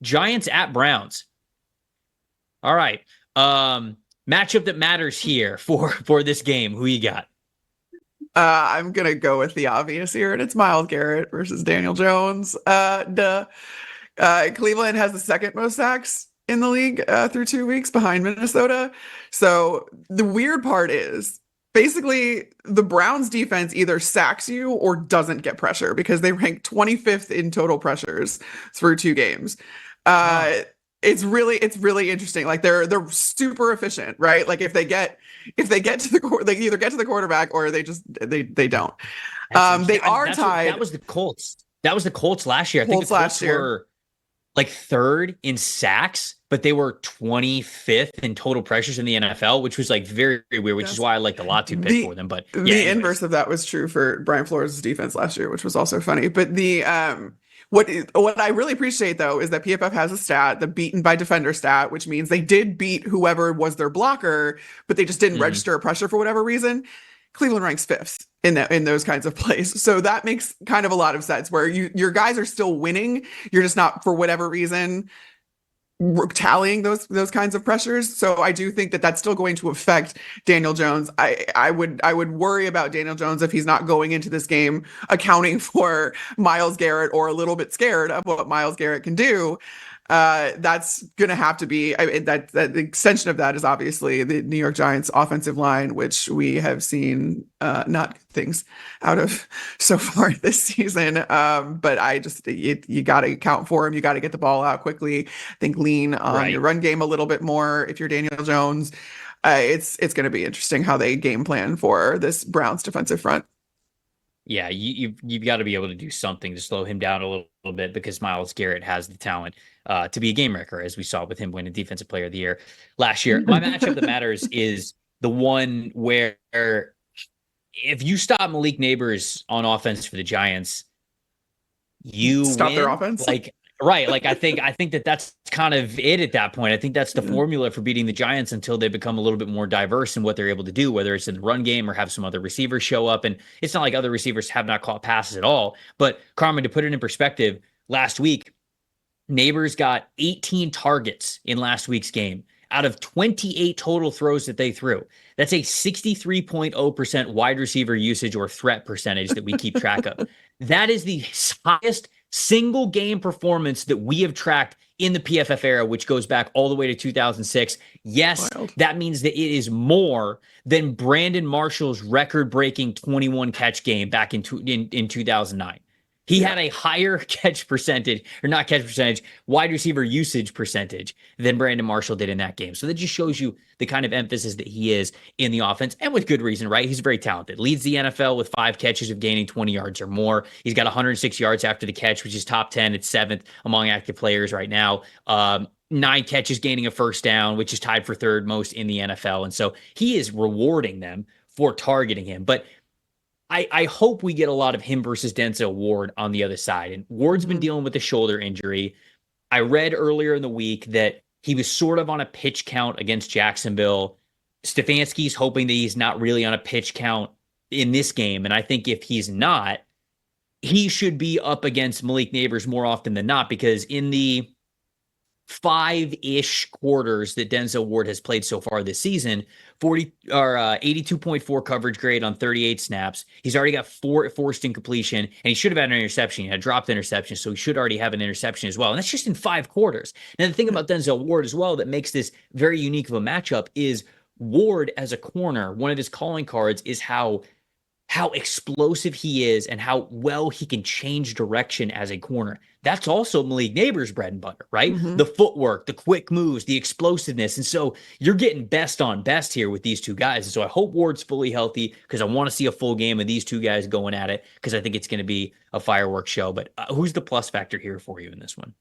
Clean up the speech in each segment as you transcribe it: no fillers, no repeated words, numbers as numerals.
Giants at Browns. All right. Matchup that matters here for this game. Who you got? I'm gonna go with the obvious here, and it's Myles Garrett versus Daniel Jones. Cleveland has the second most sacks in the league through 2 weeks behind Minnesota. So the weird part is basically the Browns defense either sacks you or doesn't get pressure because they rank 25th in total pressures through 2 games. Huh. Uh, it's really interesting. Like they're super efficient, right? Like if they get to they either get to the quarterback or they don't. That's interesting. They are That tied was the Colts. That was the Colts last year. I think the Colts last Colts year. were like third in sacks, but they were 25th in total pressures in the NFL, which was like very, very weird, which is Yes. why I like the Latu pick for The them. But yeah, the anyways. inverse of that was true for Brian Flores' defense last year, which was also funny. But what I really appreciate though is that PFF has a stat, the beaten by defender stat, which means they did beat whoever was their blocker, but they just didn't Mhm. register a pressure for whatever reason. Cleveland ranks fifth in those kinds of plays. So that makes kind of a lot of sense where your guys are still winning. You're just not for whatever reason tallying those kinds of pressures. So I do think that that's still going to affect Daniel Jones. I would worry about Daniel Jones if he's not going into this game accounting for Myles Garrett or a little bit scared of what Myles Garrett can do. That's going to have to be that the extension of that is obviously the New York Giants offensive line, which we have seen not good things out of so far this season. But you got to account for him. You got to get the ball out quickly. I think lean on your Right. run game a little bit more if you're Daniel Jones. It's going to be interesting how they game plan for this Browns defensive front. Yeah, you've got to be able to do something to slow him down a little bit because Myles Garrett has the talent to be a game wrecker, as we saw with him winning Defensive Player of the Year last year. My matchup that matters is the one where if you stop Malik Neighbors on offense for the Giants, you Stop their win. offense. Like right, like I think that that's kind of it at that point. I think that's the Yeah. formula for beating the Giants until they become a little bit more diverse in what they're able to do, whether it's in the run game or have some other receivers show up. And it's not like other receivers have not caught passes at all. But Carmen, to put it in perspective, last week Neighbors got 18 targets in last week's game out of 28 total throws that they threw. That's a 63.0% wide receiver usage or threat percentage that we keep track of. That is the highest single game performance that we have tracked in the PFF era, which goes back all the way to 2006. Yes, Wild. that means that it is more than Brandon Marshall's record breaking 21 catch game back in 2009. He Yeah. had a higher catch percentage, or not catch percentage, wide receiver usage percentage than Brandon Marshall did in that game. So that just shows you the kind of emphasis that he is in the offense, and with good reason, right? He's very talented. Leads the NFL with 5 catches of gaining 20 yards or more. He's got 106 yards after the catch, which is top 10. It's seventh among active players right now. 9 catches gaining a first down, which is tied for third most in the NFL. And so he is rewarding them for targeting him. But I hope we get a lot of him versus Denzel Ward on the other side. And Ward's been Mhm. dealing with a shoulder injury. I read earlier in the week that he was sort of on a pitch count against Jacksonville. Stefanski's hoping that he's not really on a pitch count in this game. And I think if he's not, he should be up against Malik Neighbors more often than not, because in the five-ish quarters that Denzel Ward has played so far this season, 82.4 coverage grade on 38 snaps. He's already got 4 forced incompletion, and he should have had an interception. He had dropped interception, so he should already have an interception as well. And that's just in 5 quarters. Now, the thing about Denzel Ward as well that makes this very unique of a matchup is Ward as a corner, one of his calling cards is how explosive he is and how well he can change direction as a corner. That's also Malik Neighbors' bread and butter, right? Mhm. The footwork, the quick moves, the explosiveness. And so you're getting best on best here with these two guys. And so I hope Ward's fully healthy because I want to see a full game of these two guys going at it because I think it's going to be a fireworks show. But who's the plus factor here for you in this one?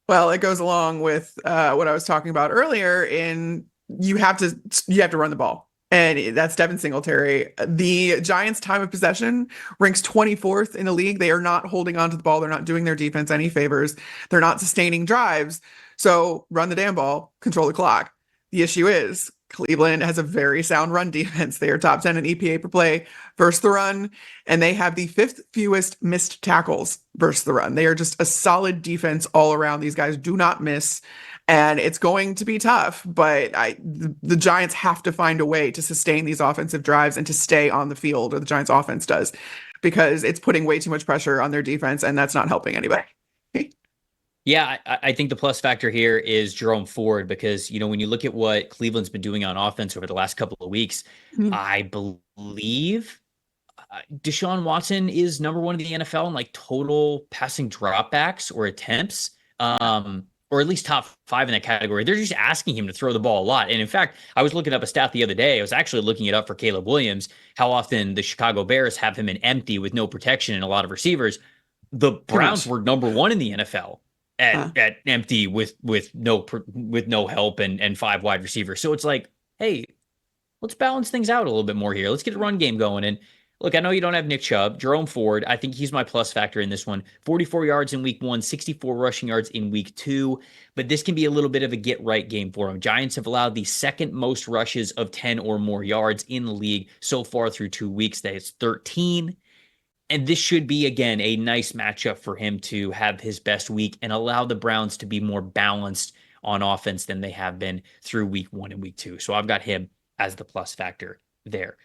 Well, it goes along with what I was talking about earlier. In you have to run the ball, and that's Devin Singletary. The Giants' time of possession ranks 24th in the league. They are not holding on to the ball. They're not doing their defense any favors. They're not sustaining drives. So run the damn ball, control the clock. The issue is Cleveland has a very sound run defense. They are top 10 in EPA per play versus the run, and they have the fifth fewest missed tackles versus the run. They are just a solid defense all around. These guys do not miss, and it's going to be tough, but the Giants have to find a way to sustain these offensive drives and to stay on the field, or the Giants offense does, because it's putting way too much pressure on their defense, and that's not helping anybody. Yeah, I think the plus factor here is Jerome Ford because, when you look at what Cleveland's been doing on offense over the last couple of weeks, I believe Deshaun Watson is number one in the NFL in like total passing dropbacks or attempts, or at least top 5 in that category. They're just asking him to throw the ball a lot. And in fact, I was looking up a stat the other day. I was actually looking it up for Caleb Williams, how often the Chicago Bears have him in empty with no protection and a lot of receivers. The Browns were number 1 in the NFL at empty with no help and 5 wide receivers. So it's like, hey, let's balance things out a little bit more here. Let's get a run game going. And look, I know you don't have Nick Chubb. Jerome Ford, I think he's my plus factor in this one. 44 yards in week 1, 64 rushing yards in week 2. But this can be a little bit of a get right game for him. Giants have allowed the second most rushes of 10 or more yards in the league so far through 2 weeks. That is 13. And this should be, again, a nice matchup for him to have his best week and allow the Browns to be more balanced on offense than they have been through week 1 and week 2. So I've got him as the plus factor there.